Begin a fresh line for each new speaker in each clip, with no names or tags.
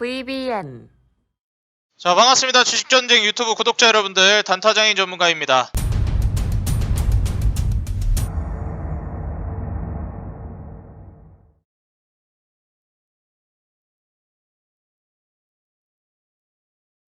VBN.
자, 반갑습니다. 주식전쟁 유튜브 구독자 여러분들, 단타장인 전문가입니다.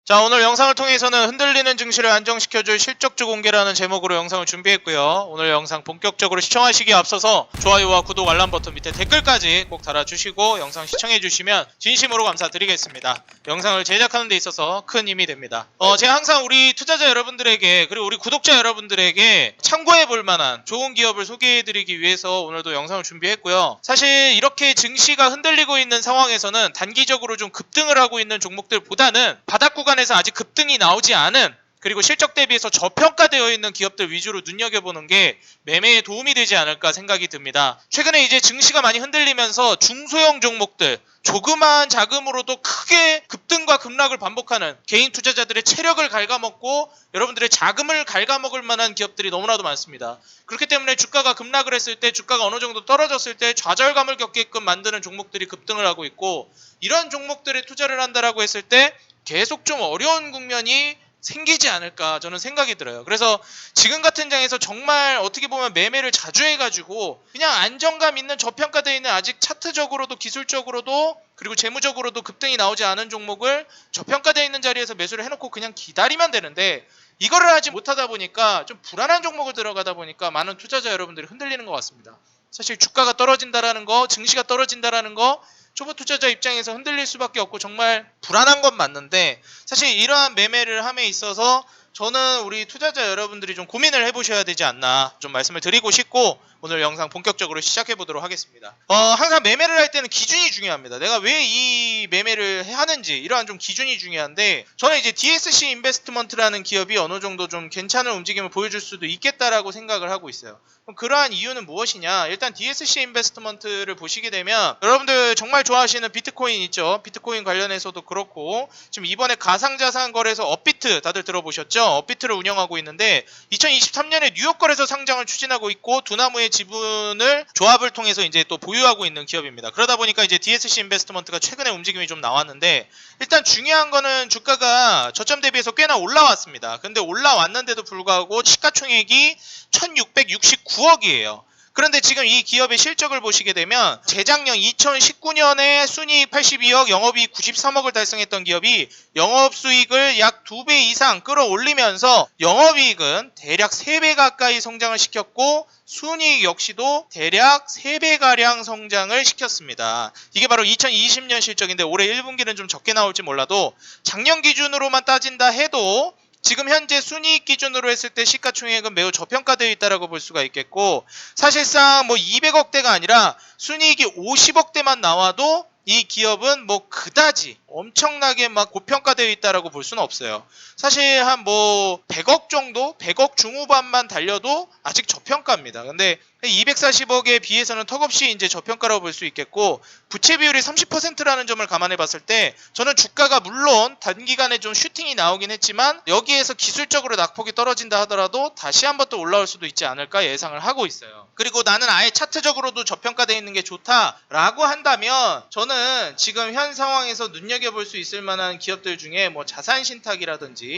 자, 오늘 영상을 통해서는 흔들리는 증시를 안정시켜줄 실적주 공개라는 제목으로 영상을 준비했고요. 오늘 영상 본격적으로 시청하시기에 앞서서 좋아요와 구독, 알람 버튼 밑에 댓글까지 꼭 달아주시고 영상 시청해주시면 진심으로 감사드리겠습니다. 영상을 제작하는 데 있어서 큰 힘이 됩니다. 제가 항상 우리 투자자 여러분들에게, 그리고 우리 구독자 여러분들에게 참고해볼 만한 좋은 기업을 소개해드리기 위해서 오늘도 영상을 준비했고요. 사실 이렇게 증시가 흔들리고 있는 상황에서는 단기적으로 좀 급등을 하고 있는 종목들보다는 바닥 구간에서 아직 급등이 나오지 않은, 그리고 실적 대비해서 저평가되어 있는 기업들 위주로 눈여겨보는 게 매매에 도움이 되지 않을까 생각이 듭니다. 최근에 이제 증시가 많이 흔들리면서 중소형 종목들, 조그마한 자금으로도 크게 급등과 급락을 반복하는 개인 투자자들의 체력을 갉아먹고 여러분들의 자금을 갉아먹을 만한 기업들이 너무나도 많습니다. 그렇기 때문에 주가가 급락을 했을 때, 주가가 어느 정도 떨어졌을 때 좌절감을 겪게끔 만드는 종목들이 급등을 하고 있고, 이런 종목들에 투자를 한다라고 했을 때 계속 좀 어려운 국면이 생기지 않을까 저는 생각이 들어요. 그래서 지금 같은 장에서 정말 어떻게 보면 매매를 자주 해가지고 그냥 안정감 있는, 저평가되어 있는, 아직 차트적으로도 기술적으로도 그리고 재무적으로도 급등이 나오지 않은 종목을 저평가되어 있는 자리에서 매수를 해놓고 그냥 기다리면 되는데, 이거를 하지 못하다 보니까 좀 불안한 종목을 들어가다 보니까 많은 투자자 여러분들이 흔들리는 것 같습니다. 사실 주가가 떨어진다라는 거, 증시가 떨어진다라는 거, 초보 투자자 입장에서 흔들릴 수밖에 없고 정말 불안한 건 맞는데, 사실 이러한 매매를 함에 있어서 저는 우리 투자자 여러분들이 좀 고민을 해보셔야 되지 않나 좀 말씀을 드리고 싶고, 오늘 영상 본격적으로 시작해 보도록 하겠습니다. 항상 매매를 할 때는 기준이 중요합니다. 내가 왜 이 매매를 하는지, 이러한 좀 기준이 중요한데, 저는 이제 DSC 인베스트먼트라는 기업이 어느 정도 좀 괜찮은 움직임을 보여줄 수도 있겠다라고 생각을 하고 있어요. 그럼 그러한 이유는 무엇이냐? 일단 DSC 인베스트먼트를 보시게 되면 여러분들 정말 좋아하시는 비트코인 있죠? 비트코인 관련해서도 그렇고, 지금 이번에 가상자산 거래소 업비트 다들 들어보셨죠? 업비트를 운영하고 있는데 2023년에 뉴욕 거래소 상장을 추진하고 있고, 두나무의 지분을 조합을 통해서 이제 또 보유하고 있는 기업입니다. 그러다 보니까 이제 DSC 인베스트먼트가 최근에 움직임이 좀 나왔는데, 일단 중요한 거는 주가가 저점 대비해서 꽤나 올라왔습니다. 근데 올라왔는데도 불구하고 시가총액이 1669억이에요. 그런데 지금 이 기업의 실적을 보시게 되면 재작년 2019년에 순이익 82억, 영업이익 93억을 달성했던 기업이 영업수익을 약 2배 이상 끌어올리면서 영업이익은 대략 3배 가까이 성장을 시켰고, 순이익 역시도 대략 3배가량 성장을 시켰습니다. 이게 바로 2020년 실적인데 올해 1분기는 좀 적게 나올지 몰라도 작년 기준으로만 따진다 해도 지금 현재 순이익 기준으로 했을 때 시가총액은 매우 저평가되어 있다고 볼 수가 있겠고, 사실상 뭐 200억대가 아니라 순이익이 50억대만 나와도 이 기업은 뭐 그다지 엄청나게 막 고평가되어 있다라고 볼 수는 없어요. 사실 한 뭐 100억 정도, 100억 중후반만 달려도 아직 저평가입니다. 근데 240억에 비해서는 턱없이 이제 저평가라고 볼 수 있겠고, 부채 비율이 30%라는 점을 감안해 봤을 때 저는 주가가 물론 단기간에 좀 슈팅이 나오긴 했지만 여기에서 기술적으로 낙폭이 떨어진다 하더라도 다시 한번 또 올라올 수도 있지 않을까 예상을 하고 있어요. 그리고 나는 아예 차트적으로도 저평가되어 있는 게 좋다라고 한다면, 저는 지금 현 상황에서 눈여겨볼 수 있을 만한 기업들 중에 뭐 자산신탁이라든지,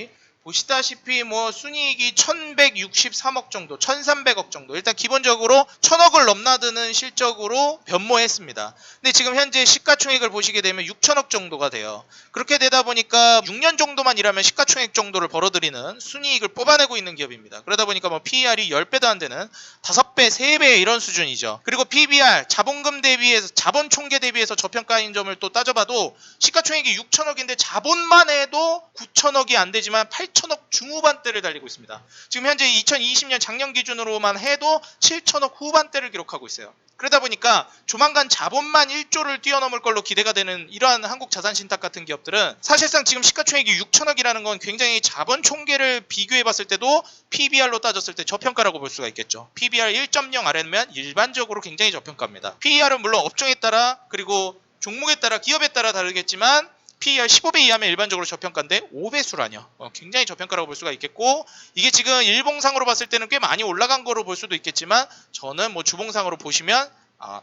보시다시피 뭐 순이익이 1163억 정도, 1300억 정도, 일단 기본적으로 1000억을 넘나드는 실적으로 변모했습니다. 근데 지금 현재 시가총액을 보시게 되면 6000억 정도가 돼요. 그렇게 되다 보니까 6년 정도만 일하면 시가총액 정도를 벌어들이는 순이익을 뽑아내고 있는 기업입니다. 그러다 보니까 뭐 PER이 10배도 안 되는 5배, 3배 이런 수준이죠. 그리고 PBR, 자본금 대비해서, 자본 총계 대비해서 저평가인 점을 또 따져봐도 시가총액이 6천억인데 자본만 해도 9천억이 안 되지만 8천억 중후반대를 달리고 있습니다. 지금 현재 2020년 작년 기준으로만 해도 7천억 후반대를 기록하고 있어요. 그러다 보니까 조만간 자본만 1조를 뛰어넘을 걸로 기대가 되는 이러한 한국자산신탁 같은 기업들은 사실상 지금 시가총액이 6천억이라는 건 굉장히 자본 총계를 비교해 봤을 때도 PBR로 따졌을 때 저평가라고 볼 수가 있겠죠. PBR 1.0 아래면 일반적으로 굉장히 저평가입니다. PER은 물론 업종에 따라, 그리고 종목에 따라, 기업에 따라 다르겠지만 PER 15배 이하면 일반적으로 저평가인데 5배수라뇨. 굉장히 저평가라고 볼 수가 있겠고, 이게 지금 일봉상으로 봤을 때는 꽤 많이 올라간 거로 볼 수도 있겠지만, 저는 뭐 주봉상으로 보시면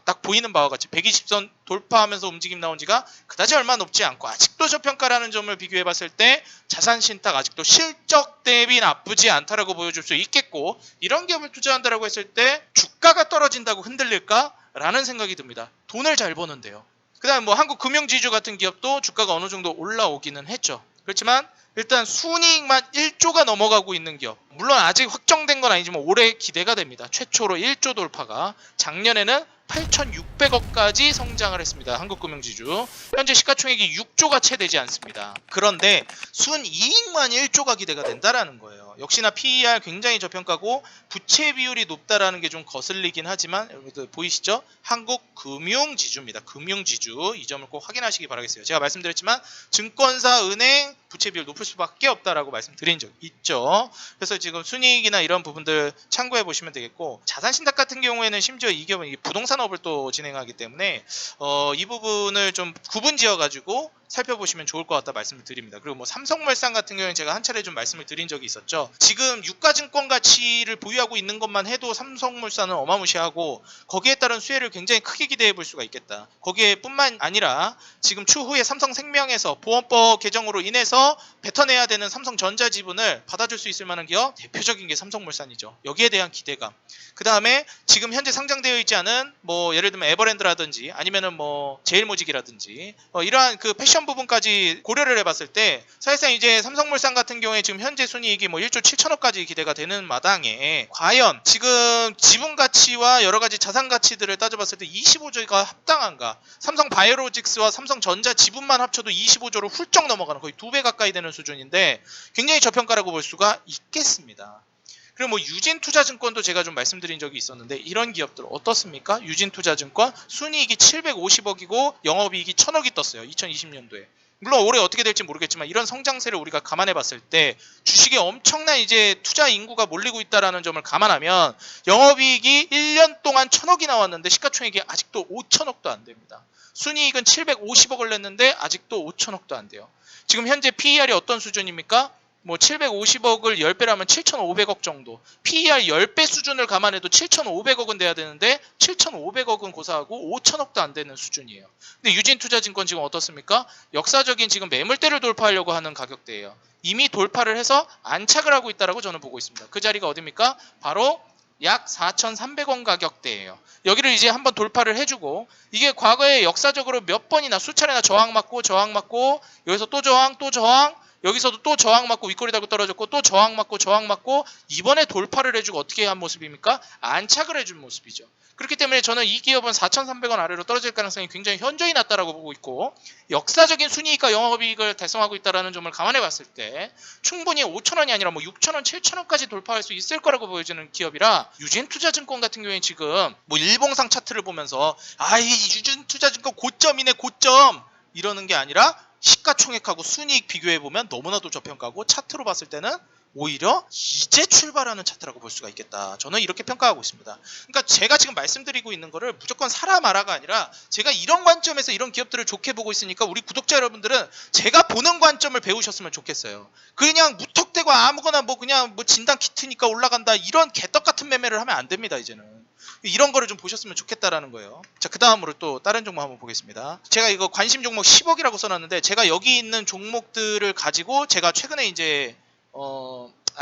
딱 보이는 바와 같이 120선 돌파하면서 움직임 나온 지가 그다지 얼마 높지 않고 아직도 저평가라는 점을 비교해 봤을 때 자산 신탁 아직도 실적 대비 나쁘지 않다라고 보여줄 수 있겠고, 이런 기업을 투자한다라고 했을 때 주가가 떨어진다고 흔들릴까? 라는 생각이 듭니다. 돈을 잘 버는데요. 그 다음 뭐 한국금융지주 같은 기업도 주가가 어느 정도 올라오기는 했죠. 그렇지만 일단 순이익만 1조가 넘어가고 있는 기업, 물론 아직 확정된 건 아니지만 올해 기대가 됩니다. 최초로 1조 돌파가. 작년에는 8,600억까지 성장을 했습니다. 한국금융지주. 현재 시가총액이 6조가 채 되지 않습니다. 그런데 순이익만 1조가 기대가 된다라는 거예요. 역시나 PER 굉장히 저평가고 부채 비율이 높다라는 게 좀 거슬리긴 하지만, 여러분들 보이시죠? 한국금융지주입니다. 금융지주. 이 점을 꼭 확인하시기 바라겠어요. 제가 말씀드렸지만 증권사, 은행 부채 비율 높을 수밖에 없다라고 말씀드린 적 있죠. 그래서 지금 순이익이나 이런 부분들 참고해 보시면 되겠고, 자산신탁 같은 경우에는 심지어 이 기업은 부동산업을 또 진행하기 때문에 이 부분을 좀 구분 지어 가지고 살펴보시면 좋을 것 같다 말씀을 드립니다. 그리고 뭐 삼성물산 같은 경우에는 제가 한 차례 좀 말씀을 드린 적이 있었죠. 지금 유가증권 가치를 보유하고 있는 것만 해도 삼성물산은 어마무시하고 거기에 따른 수혜를 굉장히 크게 기대해 볼 수가 있겠다. 거기에 뿐만 아니라 지금 추후에 삼성생명에서 보험법 개정으로 인해서 뱉어내야 되는 삼성전자 지분을 받아줄 수 있을 만한 기업, 대표적인 게 삼성물산이죠. 여기에 대한 기대감. 그 다음에 지금 현재 상장되어 있지 않은 뭐 예를 들면 에버랜드라든지 아니면은 뭐 제일모직이라든지 이러한 그 패션 부분까지 고려를 해봤을 때 사실상 이제 삼성물산 같은 경우에 지금 현재 순이익이 뭐 1조 7천억까지 기대가 되는 마당에 과연 지금 지분 가치와 여러 가지 자산 가치들을 따져봤을 때 25조가 합당한가? 삼성바이오로직스와 삼성전자 지분만 합쳐도 25조를 훌쩍 넘어가는 거의 2배 가까이 되는 수준인데 굉장히 저평가라고 볼 수가 있겠습니다. 그리고 뭐 유진투자증권도 제가 좀 말씀드린 적이 있었는데 이런 기업들 어떻습니까? 유진투자증권 순이익이 750억이고 영업이익이 1000억이 떴어요. 2020년도에. 물론 올해 어떻게 될지 모르겠지만 이런 성장세를 우리가 감안해 봤을 때 주식에 엄청난 이제 투자 인구가 몰리고 있다는 점을 감안하면 영업이익이 1년 동안 1000억이 나왔는데 시가총액이 아직도 5천억도 안 됩니다. 순이익은 750억을 냈는데 아직도 5천억도 안 돼요. 지금 현재 PER이 어떤 수준입니까? 뭐 750억을 10배라면 7,500억 정도. PER 10배 수준을 감안해도 7,500억은 돼야 되는데 7,500억은 고사하고 5천억도 안 되는 수준이에요. 근데 유진투자증권 지금 어떻습니까? 역사적인 지금 매물대를 돌파하려고 하는 가격대예요. 이미 돌파를 해서 안착을 하고 있다라고 저는 보고 있습니다. 그 자리가 어디입니까? 바로 약 4,300원 가격대예요. 여기를 이제 한번 돌파를 해주고, 이게 과거에 역사적으로 몇 번이나 수차례나 저항 맞고 여기서 또 저항, 여기서도 또 저항 맞고 윗꼬리 달고 떨어졌고 또 저항 맞고 이번에 돌파를 해주고 어떻게 한 모습입니까? 안착을 해준 모습이죠. 그렇기 때문에 저는 이 기업은 4,300원 아래로 떨어질 가능성이 굉장히 현저히 낮다라고 보고 있고, 역사적인 순이익과 영업이익을 달성하고 있다는 점을 감안해 봤을 때 충분히 5,000원이 아니라 뭐 6,000원, 7,000원까지 돌파할 수 있을 거라고 보여지는 기업이라, 유진투자증권 같은 경우에 지금 뭐 일봉상 차트를 보면서 이 유진투자증권 고점이네 고점 이러는 게 아니라 시가총액하고 순이익 비교해보면 너무나도 저평가고 차트로 봤을 때는 오히려 이제 출발하는 차트라고 볼 수가 있겠다. 저는 이렇게 평가하고 있습니다. 그러니까 제가 지금 말씀드리고 있는 거를 무조건 사라 마라가 아니라 제가 이런 관점에서 이런 기업들을 좋게 보고 있으니까 우리 구독자 여러분들은 제가 보는 관점을 배우셨으면 좋겠어요. 그냥 무턱대고 아무거나 뭐 그냥 뭐 진단 키트니까 올라간다 이런 개떡 같은 매매를 하면 안 됩니다. 이제는. 이런 거를 좀 보셨으면 좋겠다라는 거예요. 자, 그 다음으로 또 다른 종목 한번 보겠습니다. 제가 이거 관심 종목 10억이라고 써놨는데 제가 여기 있는 종목들을 가지고 제가 최근에 이제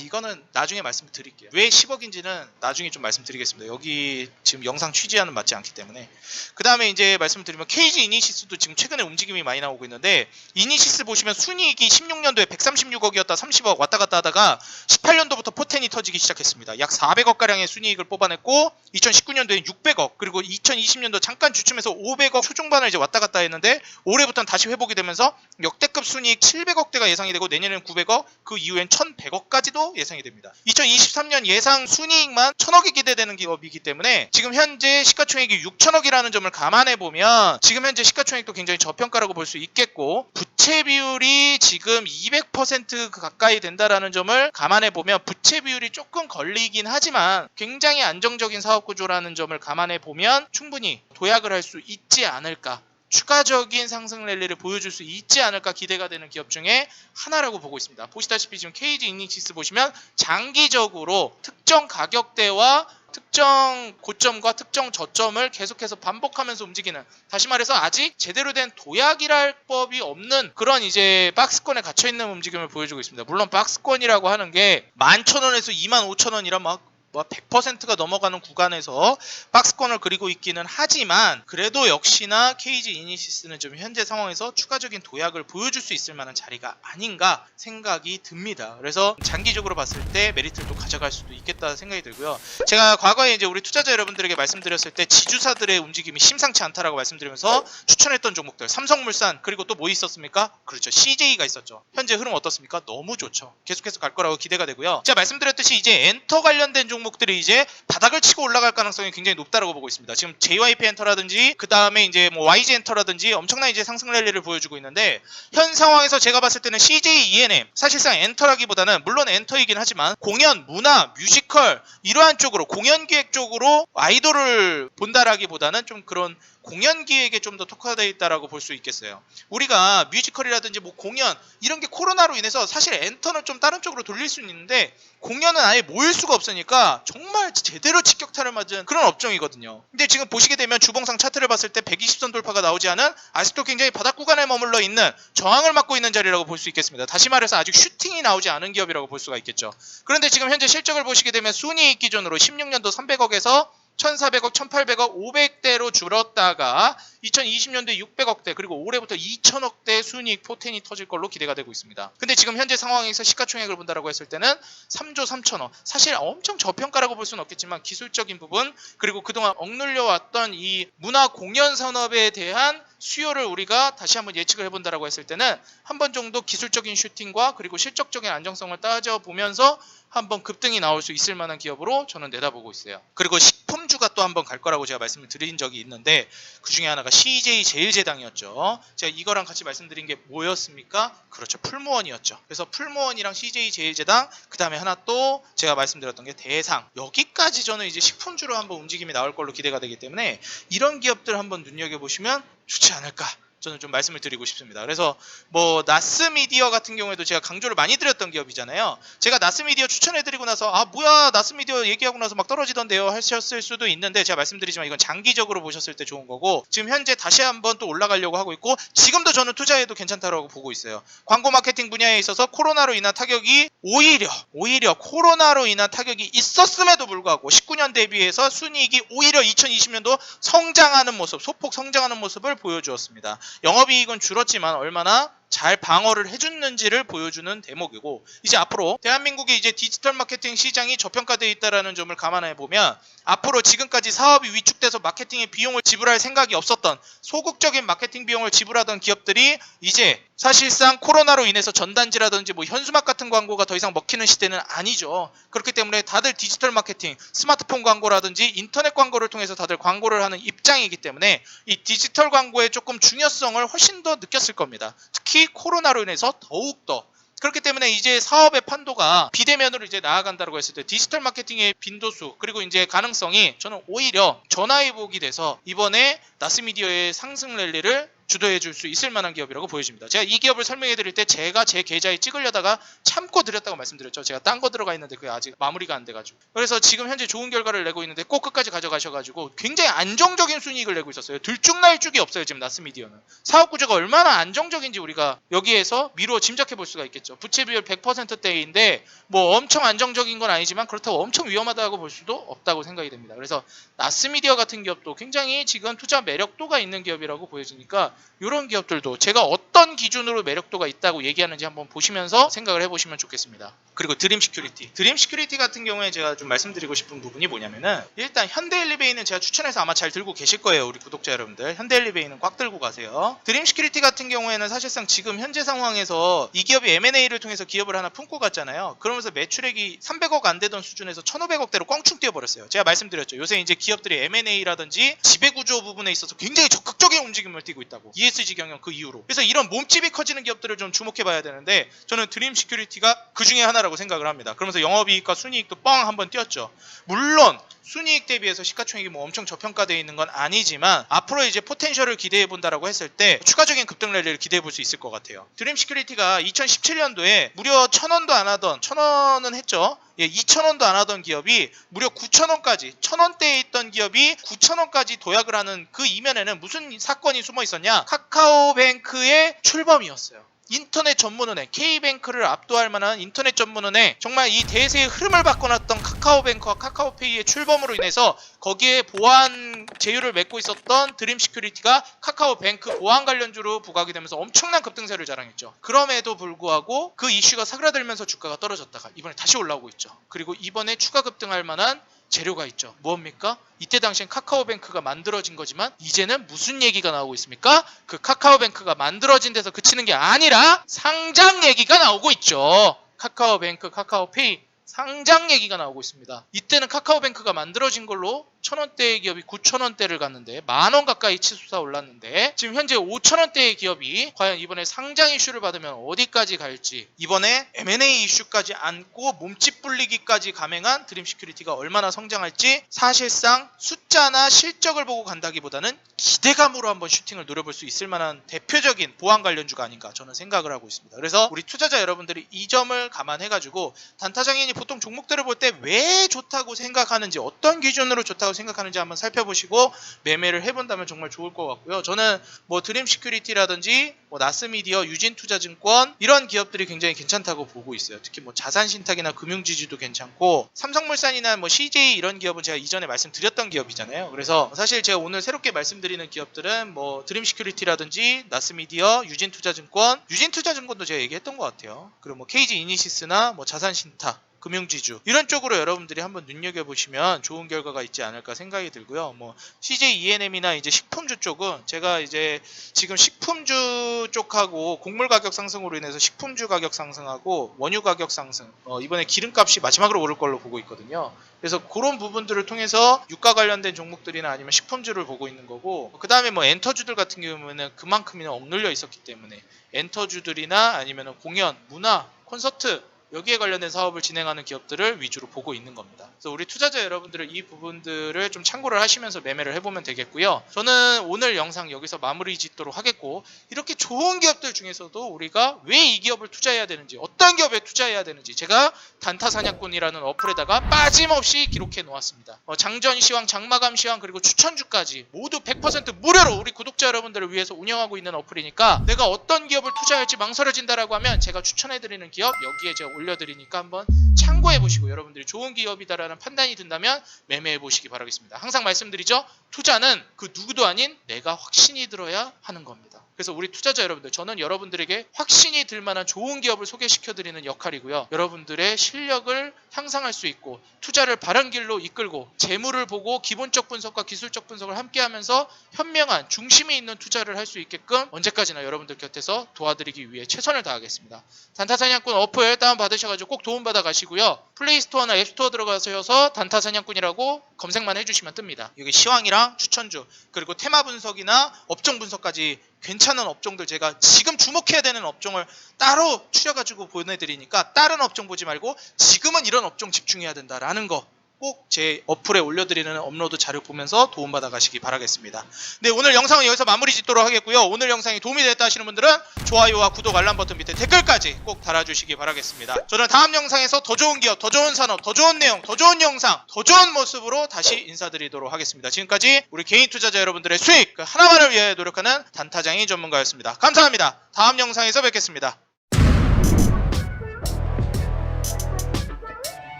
이거는 나중에 말씀드릴게요. 왜 10억인지는 나중에 좀 말씀드리겠습니다. 여기 지금 영상 취지와는 맞지 않기 때문에. 그 다음에 이제 말씀드리면 KG 이니시스도 지금 최근에 움직임이 많이 나오고 있는데, 이니시스 보시면 순이익이 16년도에 136억이었다 30억 왔다 갔다 하다가 18년도부터 포텐이 터지기 시작했습니다. 약 400억가량의 순이익을 뽑아냈고 2019년도에 600억, 그리고 2020년도 잠깐 주춤해서 500억 초중반을 이제 왔다 갔다 했는데 올해부터는 다시 회복이 되면서 역대급 순이익 700억대가 예상이 되고 내년에는 900억, 그 이후엔 1100억까지도 예상이 됩니다. 2023년 예상 순이익만 1000억이 기대되는 기업이기 때문에 지금 현재 시가총액이 6천억이라는 점을 감안해 보면 지금 현재 시가총액도 굉장히 저평가라고 볼 수 있겠고, 부채 비율이 지금 200% 가까이 된다라는 점을 감안해 보면 부채 비율이 조금 걸리긴 하지만 굉장히 안정적인 사업 구조라는 점을 감안해 보면 충분히 도약을 할 수 있지 않을까, 추가적인 상승 랠리를 보여줄 수 있지 않을까 기대가 되는 기업 중에 하나라고 보고 있습니다. 보시다시피 지금 KG 이니시스 보시면 장기적으로 특정 가격대와 특정 고점과 특정 저점을 계속해서 반복하면서 움직이는, 다시 말해서 아직 제대로 된 도약이랄 법이 없는 그런 이제 박스권에 갇혀있는 움직임을 보여주고 있습니다. 물론 박스권이라고 하는 게 11,000원에서 25,000원이라 막 100%가 넘어가는 구간에서 박스권을 그리고 있기는 하지만, 그래도 역시나 KG 이니시스는 좀 현재 상황에서 추가적인 도약을 보여줄 수 있을 만한 자리가 아닌가 생각이 듭니다. 그래서 장기적으로 봤을 때 메리트를 또 가져갈 수도 있겠다 생각이 들고요. 제가 과거에 이제 우리 투자자 여러분들에게 말씀드렸을 때 지주사들의 움직임이 심상치 않다라고 말씀드리면서 추천했던 종목들, 삼성물산, 그리고 또 뭐 있었습니까? 그렇죠, CJ가 있었죠. 현재 흐름 어떻습니까? 너무 좋죠. 계속해서 갈 거라고 기대가 되고요. 제가 말씀드렸듯이 이제 엔터 관련된 종목들이 이제 바닥을 치고 올라갈 가능성이 굉장히 높다라고 보고 있습니다. 지금 JYP 엔터라든지 그 다음에 이제 뭐 YG 엔터라든지 엄청난 이제 상승 랠리를 보여주고 있는데, 현 상황에서 제가 봤을 때는 CJ ENM 사실상 엔터라기보다는, 물론 엔터이긴 하지만 공연, 문화, 뮤지컬 이러한 쪽으로, 공연 기획 쪽으로 아이돌을 본다라기보다는 좀 그런 공연 기획에 좀 더 특화되어 있다라고 볼 수 있겠어요. 우리가 뮤지컬이라든지 뭐 공연 이런 게 코로나로 인해서 사실 엔터는 좀 다른 쪽으로 돌릴 수는 있는데, 공연은 아예 모일 수가 없으니까 정말 제대로 직격탄을 맞은 그런 업종이거든요. 근데 지금 보시게 되면 주봉상 차트를 봤을 때 120선 돌파가 나오지 않은, 아직도 굉장히 바닥 구간에 머물러 있는, 저항을 맡고 있는 자리라고 볼 수 있겠습니다. 다시 말해서 아직 슈팅이 나오지 않은 기업이라고 볼 수가 있겠죠. 그런데 지금 현재 실적을 보시게 되면 순이익 기준으로 16년도 300억에서 1,400억, 1,800억, 500대로 줄었다가 2020년도에 600억대, 그리고 올해부터 2,000억대 순이익 포텐이 터질 걸로 기대가 되고 있습니다. 근데 지금 현재 상황에서 시가총액을 본다라고 했을 때는 3조 3천억. 사실 엄청 저평가라고 볼 수는 없겠지만 기술적인 부분, 그리고 그동안 억눌려 왔던 이 문화 공연 산업에 대한 수요를 우리가 다시 한번 예측을 해본다라고 했을 때는 한 번 정도 기술적인 슈팅과 그리고 실적적인 안정성을 따져보면서 한번 급등이 나올 수 있을 만한 기업으로 저는 내다보고 있어요. 그리고 식품주가 또 한번 갈 거라고 제가 말씀을 드린 적이 있는데, 그 중에 하나가 CJ 제일제당이었죠. 제가 이거랑 같이 말씀드린 게 뭐였습니까? 그렇죠, 풀무원이었죠. 그래서 풀무원이랑 CJ 제일제당, 그 다음에 하나 또 제가 말씀드렸던 게 대상, 여기까지 저는 이제 식품주로 한번 움직임이 나올 걸로 기대가 되기 때문에 이런 기업들 한번 눈여겨보시면 좋지 않을까, 저는 좀 말씀을 드리고 싶습니다. 그래서 뭐 나스미디어 같은 경우에도 제가 강조를 많이 드렸던 기업이잖아요. 제가 나스미디어 추천해드리고 나서 아 뭐야 나스미디어 얘기하고 나서 막 떨어지던데요 하셨을 수도 있는데, 제가 말씀드리지만 이건 장기적으로 보셨을 때 좋은 거고, 지금 현재 다시 한번 또 올라가려고 하고 있고, 지금도 저는 투자해도 괜찮다고 보고 있어요. 광고 마케팅 분야에 있어서 코로나로 인한 타격이 오히려 코로나로 인한 타격이 있었음에도 불구하고 19년 대비해서 순이익이 오히려 2020년도 성장하는 모습, 소폭 성장하는 모습을 보여주었습니다. 영업이익은 줄었지만 얼마나 잘 방어를 해줬는지를 보여주는 대목이고, 이제 앞으로 대한민국의 이제 디지털 마케팅 시장이 저평가되어 있다는 점을 감안해 보면, 앞으로 지금까지 사업이 위축돼서 마케팅의 비용을 지불할 생각이 없었던, 소극적인 마케팅 비용을 지불하던 기업들이 이제 사실상 코로나로 인해서 전단지라든지 뭐 현수막 같은 광고가 더 이상 먹히는 시대는 아니죠. 그렇기 때문에 다들 디지털 마케팅, 스마트폰 광고라든지 인터넷 광고를 통해서 다들 광고를 하는 입장이기 때문에 이 디지털 광고의 조금 중요성을 훨씬 더 느꼈을 겁니다. 특히 코로나로 인해서 더욱더. 그렇기 때문에 이제 사업의 판도가 비대면으로 이제 나아간다고 했을 때 디지털 마케팅의 빈도수, 그리고 이제 가능성이 저는 오히려 전화위복이 돼서 이번에 나스미디어의 상승 랠리를 주도해 줄 수 있을 만한 기업이라고 보여집니다. 제가 이 기업을 설명해 드릴 때 제가 제 계좌에 찍으려다가 참고 드렸다고 말씀드렸죠. 제가 딴 거 들어가 있는데 그게 아직 마무리가 안 돼가지고. 그래서 지금 현재 좋은 결과를 내고 있는데 꼭 끝까지 가져가셔가지고 굉장히 안정적인 순이익을 내고 있었어요. 들쭉날쭉이 없어요. 지금 나스미디어는. 사업 구조가 얼마나 안정적인지 우리가 여기에서 미루어 짐작해 볼 수가 있겠죠. 부채 비율 100%대인데 뭐 엄청 안정적인 건 아니지만 그렇다고 엄청 위험하다고 볼 수도 없다고 생각이 됩니다. 그래서 나스미디어 같은 기업도 굉장히 지금 투자 매력도가 있는 기업이라고 보여지니까 이런 기업들도 제가 어떤 기준으로 매력도가 있다고 얘기하는지 한번 보시면서 생각을 해보시면 좋겠습니다. 그리고 드림시큐리티 같은 경우에 제가 좀 말씀드리고 싶은 부분이 뭐냐면은, 일단 현대일리베이는 제가 추천해서 아마 잘 들고 계실 거예요. 우리 구독자 여러분들, 현대일리베이는 꽉 들고 가세요. 드림시큐리티 같은 경우에는 사실상 지금 현재 상황에서 이 기업이 M&A를 통해서 기업을 하나 품고 갔잖아요. 그러면서 매출액이 300억 안 되던 수준에서 1,500억대로 꽝충 뛰어버렸어요. 제가 말씀드렸죠. 요새 이제 기업들이 M&A라든지 지배구조 부분에 있어서 굉장히 적극적인 움직임을 띠고 있다고. ESG 경영 그 이후로. 그래서 이런 몸집이 커지는 기업들을 좀 주목해 봐야 되는데, 저는 드림시큐리티가 그 중에 하나라고 생각을 합니다. 그러면서 영업이익과 순이익도 뻥 한번 뛰었죠. 물론 순이익 대비해서 시가총액이 뭐 엄청 저평가되어 있는 건 아니지만 앞으로 이제 포텐셜을 기대해 본다라고 했을 때 추가적인 급등 랠리를 기대해 볼 수 있을 것 같아요. 드림 시큐리티가 2017년도에 무려 1,000원도 안 하던 1,000원은 했죠. 2,000원도 안 하던 기업이 무려 9,000원까지 1,000원대에 있던 기업이 9,000원까지 도약을 하는 그 이면에는 무슨 사건이 숨어 있었냐? 카카오뱅크의 출범이었어요. 인터넷 전문은행, K뱅크를 압도할 만한 인터넷 전문은행, 정말 이 대세의 흐름을 바꿔놨던 카카오뱅크와 카카오페이의 출범으로 인해서 거기에 보안 제휴를 맺고 있었던 드림 시큐리티가 카카오뱅크 보안 관련주로 부각이 되면서 엄청난 급등세를 자랑했죠. 그럼에도 불구하고 그 이슈가 사그라들면서 주가가 떨어졌다가 이번에 다시 올라오고 있죠. 그리고 이번에 추가 급등할 만한 재료가 있죠. 뭡니까? 이때 당시엔 카카오뱅크가 만들어진 거지만 이제는 무슨 얘기가 나오고 있습니까? 그 카카오뱅크가 만들어진 데서 그치는 게 아니라 상장 얘기가 나오고 있죠. 카카오뱅크, 카카오페이 상장 얘기가 나오고 있습니다. 이때는 카카오뱅크가 만들어진 걸로 1,000원대의 기업이 9,000원대를 갔는데 10,000원 가까이 치솟아 올랐는데 지금 현재 5,000원대의 기업이 과연 이번에 상장 이슈를 받으면 어디까지 갈지, 이번에 M&A 이슈까지 안고 몸집 불리기까지 감행한 드림 시큐리티가 얼마나 성장할지 사실상 숫자나 실적을 보고 간다기보다는 기대감으로 한번 슈팅을 노려볼 수 있을 만한 대표적인 보안 관련주가 아닌가 저는 생각을 하고 있습니다. 그래서 우리 투자자 여러분들이 이 점을 감안해가지고 단타장인이 보통 종목들을 볼 때 왜 좋다고 생각하는지, 어떤 기준으로 좋다고 생각하는지 한번 살펴보시고 매매를 해본다면 정말 좋을 것 같고요. 저는 뭐 드림 시큐리티라든지 뭐 나스미디어, 유진투자증권 이런 기업들이 굉장히 괜찮다고 보고 있어요. 특히 뭐 자산신탁이나 금융지주도 괜찮고 삼성물산이나 뭐 CJ 이런 기업은 제가 이전에 말씀드렸던 기업이잖아요. 그래서 사실 제가 오늘 새롭게 말씀드리는 기업들은 뭐 드림 시큐리티라든지 나스미디어, 유진투자증권도 제가 얘기했던 것 같아요. 그리고 뭐 KG 이니시스나 뭐 자산신탁, 금융지주 이런 쪽으로 여러분들이 한번 눈여겨보시면 좋은 결과가 있지 않을까 생각이 들고요. 뭐 CJ ENM이나 이제 식품주 쪽은 제가 이제 지금 식품주 쪽하고 곡물 가격 상승으로 인해서 식품주 가격 상승하고 원유 가격 상승, 이번에 기름값이 마지막으로 오를 걸로 보고 있거든요. 그래서 그런 부분들을 통해서 유가 관련된 종목들이나 아니면 식품주를 보고 있는 거고, 그 다음에 뭐 엔터주들 같은 경우에는 그만큼이나 억눌려 있었기 때문에 엔터주들이나 아니면 공연, 문화, 콘서트 여기에 관련된 사업을 진행하는 기업들을 위주로 보고 있는 겁니다. 그래서 우리 투자자 여러분들은 이 부분들을 좀 참고를 하시면서 매매를 해보면 되겠고요. 저는 오늘 영상 여기서 마무리 짓도록 하겠고, 이렇게 좋은 기업들 중에서도 우리가 왜 이 기업을 투자해야 되는지, 어떤 기업에 투자해야 되는지 제가 단타사냥꾼이라는 어플에다가 빠짐없이 기록해 놓았습니다. 장전시황, 장마감시황 그리고 추천주까지 모두 100% 무료로 우리 구독자 여러분들을 위해서 운영하고 있는 어플이니까 내가 어떤 기업을 투자할지 망설여진다라고 하면 제가 추천해드리는 기업 여기에 제가 올려드리니까 한번 참고해 보시고 여러분들이 좋은 기업이다라는 판단이 든다면 매매해 보시기 바라겠습니다. 항상 말씀드리죠. 투자는 그 누구도 아닌 내가 확신이 들어야 하는 겁니다. 그래서 우리 투자자 여러분들, 저는 여러분들에게 확신이 들 만한 좋은 기업을 소개시켜 드리는 역할이고요. 여러분들의 실력을 향상할 수 있고 투자를 바른 길로 이끌고 재물을 보고 기본적 분석과 기술적 분석을 함께 하면서 현명한 중심이 있는 투자를 할 수 있게끔 언제까지나 여러분들 곁에서 도와드리기 위해 최선을 다하겠습니다. 단타사냥꾼 어플 다운받으셔가지고 꼭 도움받아 가시고요. 플레이스토어나 앱스토어 들어가셔서 단타사냥꾼이라고 검색만 해주시면 뜹니다. 여기 시황이랑 추천주 그리고 테마 분석이나 업종 분석까지 괜찮은 업종들, 제가 지금 주목해야 되는 업종을 따로 추려가지고 보내드리니까 다른 업종 보지 말고 지금은 이런 업종 집중해야 된다라는 거 꼭 제 어플에 올려드리는 업로드 자료 보면서 도움받아 가시기 바라겠습니다. 네, 오늘 영상은 여기서 마무리 짓도록 하겠고요. 오늘 영상이 도움이 됐다 하시는 분들은 좋아요와 구독, 알람 버튼 밑에 댓글까지 꼭 달아주시기 바라겠습니다. 저는 다음 영상에서 더 좋은 기업, 더 좋은 산업, 더 좋은 내용, 더 좋은 영상, 더 좋은 모습으로 다시 인사드리도록 하겠습니다. 지금까지 우리 개인 투자자 여러분들의 수익 하나만을 위해 노력하는 단타장인 전문가였습니다. 감사합니다. 다음 영상에서 뵙겠습니다.